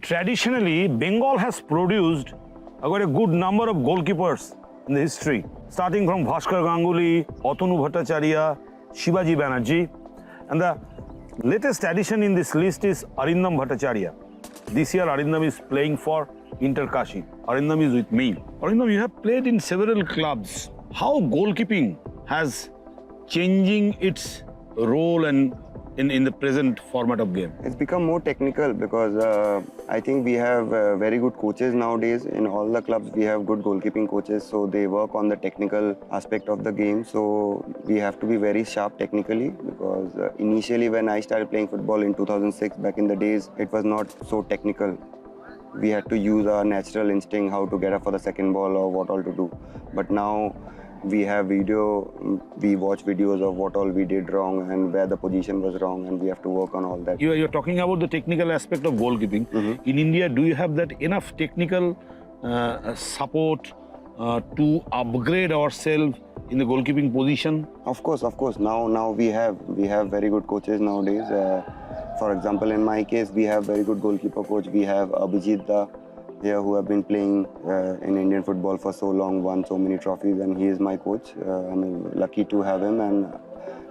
traditionally, Bengal has produced quite a good number of goalkeepers in the history, starting from Bhaskar Ganguly, Arindam Bhattacharya, Shivaji Banerjee, and the latest addition in this list is Arindam Bhattacharya. This year, Arindam is playing for Inter-Kashi. Arindam is with me. Arindam, you have played in several clubs. How goalkeeping has changing its role and in the present format of game? It's become more technical because I think we have very good coaches nowadays. In all the clubs, we have good goalkeeping coaches, so they work on the technical aspect of the game. So we have to be very sharp technically because initially when I started playing football in 2006, back in the days, it was not so technical. We had to use our natural instinct how to get up for the second ball or what all to do. But now we have video, we watch videos of what all we did wrong and where the position was wrong, and we have to work on all that. You're talking about the technical aspect of goalkeeping. In India, do you have that enough technical support to upgrade ourselves in the goalkeeping position? Of course. Now we have very good coaches nowadays. For example, in my case, we have very good goalkeeper coach. We have Abhijit here, who have been playing in Indian football for so long, won so many trophies, and he is my coach. I'm lucky to have him, and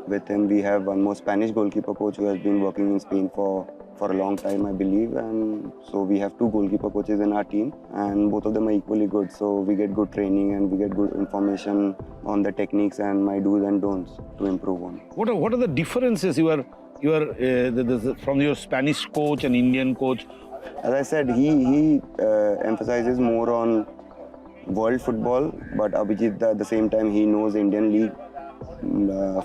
with him we have one more Spanish goalkeeper coach who has been working in Spain for a long time, I believe, and so we have two goalkeeper coaches in our team, and both of them are equally good. So we get good training and we get good information on the techniques and my do's and don'ts to improve on. What are the differences from your Spanish coach and Indian coach? As I said, he emphasizes more on world football, but Abhijit, at the same time, he knows Indian league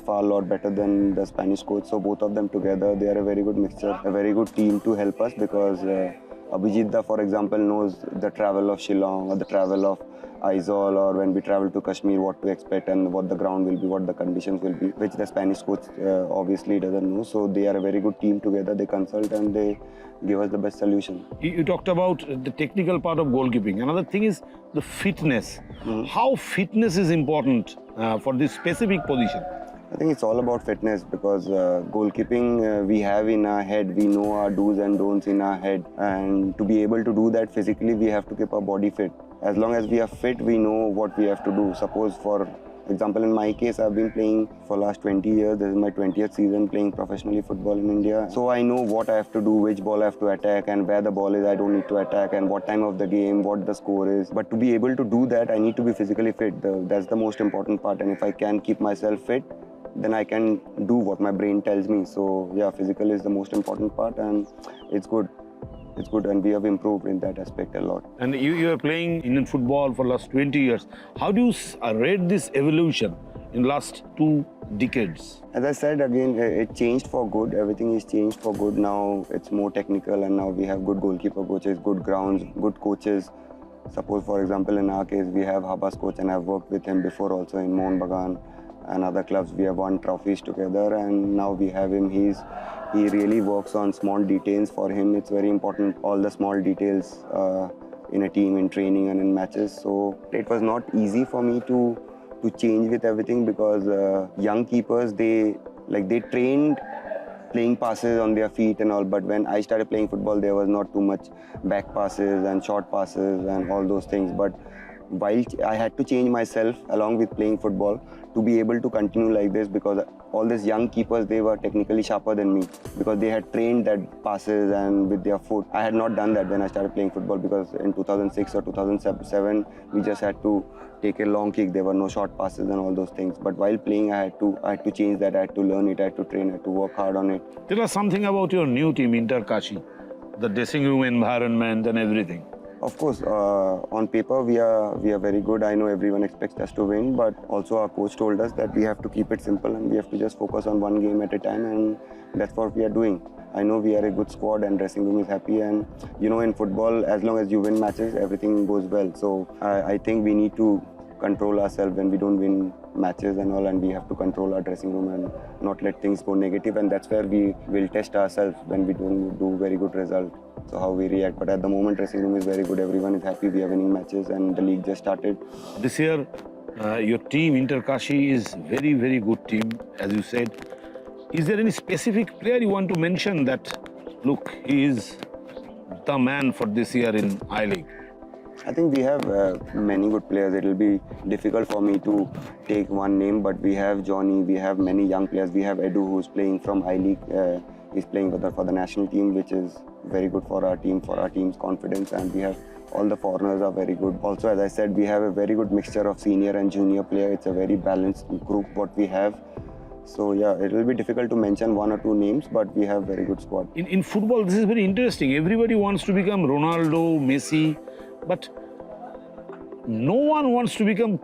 far lot better than the Spanish coach. So both of them together, they are a very good mixture, a very good team to help us because Abhijit, for example, knows the travel of Shillong or the travel of Aizawl, or when we travel to Kashmir, what to expect and what the ground will be, what the conditions will be, which the Spanish coach obviously doesn't know. So they are a very good team together. They consult and they give us the best solution. You talked about the technical part of goalkeeping. Another thing is the fitness. How fitness is important for this specific position? I think it's all about fitness because goalkeeping we have in our head. We know our do's and don'ts in our head, and to be able to do that physically, we have to keep our body fit. As long as we are fit, we know what we have to do. Suppose, for example, in my case, I've been playing for last 20 years. This is my 20th season playing professionally football in India. So I know what I have to do, which ball I have to attack, and where the ball is I don't need to attack, and what time of the game, what the score is. But to be able to do that, I need to be physically fit. That's the most important part. And if I can keep myself fit, then I can do what my brain tells me. So yeah, physical is the most important part, and it's good. It's good, and we have improved in that aspect a lot. And you are playing Indian football for the last 20 years. How do you rate this evolution in the last 2 decades? As I said, again, it changed for good. Everything is changed for good. Now it's more technical, and now we have good goalkeeper coaches, good grounds, good coaches. Suppose, for example, in our case, we have Habba's coach, and I've worked with him before also in Mohun Bagan and other clubs. We have won trophies together, and now we have him. He really works on small details. For him, it's very important, all the small details in a team, in training and in matches. So it was not easy for me to change with everything because young keepers, they trained playing passes on their feet and all, but when I started playing football, there was not too much back passes and short passes and all those things. But while I had to change myself along with playing football to be able to continue like this, because all these young keepers, they were technically sharper than me because they had trained that passes and with their foot. I had not done that when I started playing football because in 2006 or 2007, we just had to take a long kick. There were no short passes and all those things. But while playing, I had to change that. I had to learn it. I had to train. I had to work hard on it. Tell us something about your new team, Inter-Kashi, the dressing room environment and everything. Of course, on paper we are very good. I know everyone expects us to win, but also our coach told us that we have to keep it simple and we have to just focus on one game at a time, and that's what we are doing. I know we are a good squad and dressing room is happy, and you know, in football, as long as you win matches, everything goes well. So I think we need to control ourselves when we don't win matches and all, and we have to control our dressing room and not let things go negative, and that's where we will test ourselves when we don't do very good result. So how we react. But at the moment, dressing room is very good. Everyone is happy. We are winning matches, and the league just started. This year, your team, Inter-Kashi, is very, very good team, as you said. Is there any specific player you want to mention that, look, he is the man for this year in I-League? I think we have many good players. It will be difficult for me to take one name, but we have Johnny, we have many young players. We have Edu, who's playing from I-League. He's playing for the national team, which is very good for our team, for our team's confidence. And we have all the foreigners are very good. Also, as I said, we have a very good mixture of senior and junior player. It's a very balanced group what we have. So yeah, it will be difficult to mention one or two names, but we have very good squad. In football, this is very interesting. Everybody wants to become Ronaldo, Messi, but no one wants to become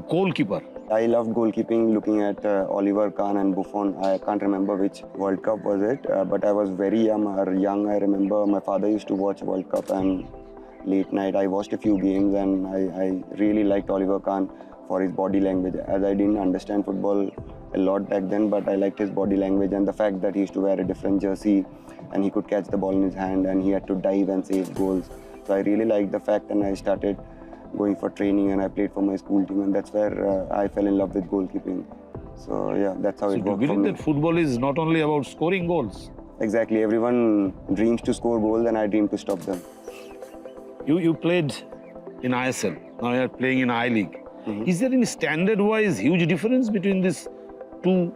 goalkeeper. I loved goalkeeping, looking at Oliver Kahn and Buffon. I can't remember which World Cup was it, but I was very young. I remember my father used to watch World Cup, and late night I watched a few games, and I really liked Oliver Kahn for his body language. As I didn't understand football a lot back then, but I liked his body language and the fact that he used to wear a different jersey and he could catch the ball in his hand and he had to dive and save goals. So I really liked the fact, and I started going for training and I played for my school team, and that's where I fell in love with goalkeeping. So yeah, that's how it worked for me. So you believe that football is not only about scoring goals? Exactly. Everyone dreams to score goals and I dream to stop them. You played in ISL, now you are playing in I-League. Is there any standard-wise huge difference between these two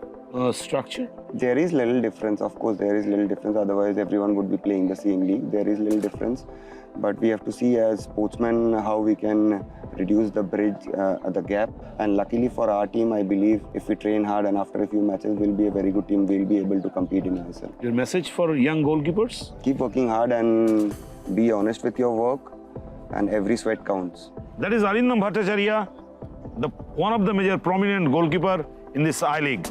structure? There is little difference, of course there is little difference, otherwise everyone would be playing the same league. There is little difference, but we have to see as sportsmen how we can reduce the bridge, the gap. And luckily for our team, I believe if we train hard and after a few matches, we'll be a very good team, we'll be able to compete in ISL. Your message for young goalkeepers? Keep working hard and be honest with your work, and every sweat counts. That is Arindam Bhattacharya, one of the major prominent goalkeeper in this I-League.